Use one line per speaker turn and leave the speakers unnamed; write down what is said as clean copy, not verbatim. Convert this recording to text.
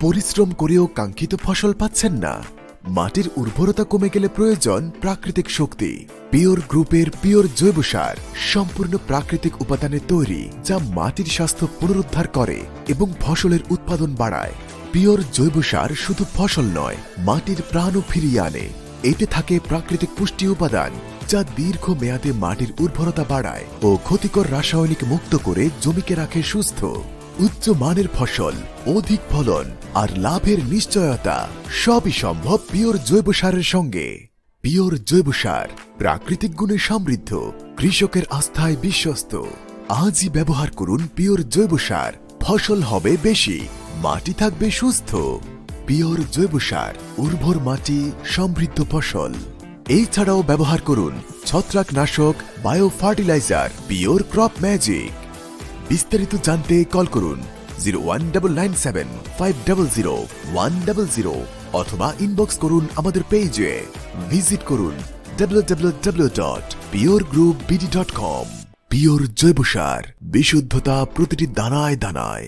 পরিশ্রম করেও কাঙ্ক্ষিত ফসল পাচ্ছেন না? মাটির উর্বরতা কমে গেলে প্রয়োজন প্রাকৃতিক শক্তি। পিওর গ্রুপের পিওর জৈব সার সম্পূর্ণ প্রাকৃতিক উপাদানে তৈরি, যা মাটির স্বাস্থ্য পুনরুদ্ধার করে এবং ফসলের উৎপাদন বাড়ায়। পিওর জৈব সার শুধু ফসল নয়, মাটির প্রাণও ফিরিয়ে আনে। এতে থাকে প্রাকৃতিক পুষ্টি উপাদান, যা দীর্ঘমেয়াদে মাটির উর্বরতা বাড়ায় ও ক্ষতিকর রাসায়নিক মুক্ত করে জমিকে রাখে সুস্থ। উচ্চ মানের ফসল, অধিক ফলন আর লাভের নিশ্চয়তা সবই সম্ভব পিওর জৈব সারের সঙ্গে। পিওর জৈব সার প্রাকৃতিক গুণে সমৃদ্ধ, কৃষকের আস্থায় বিশ্বস্ত। আজই ব্যবহার করুন পিওর জৈব সার। ফসল হবে বেশি, মাটি থাকবে সুস্থ। পিওর জৈব সার, উর্বর মাটি, সমৃদ্ধ ফসল। এছাড়াও ব্যবহার করুন ছত্রাকনাশক, bio fertiliser, pure crop magic. বিস্তারিত জানতে কল করুন 01997500100 অথবা ইনবক্স করুন আমাদের পেজে। ভিজিট করুন www.puregroupbd.com। পিওর জৈব সার, বিশুদ্ধতা প্রতিটি দানায় দানায়।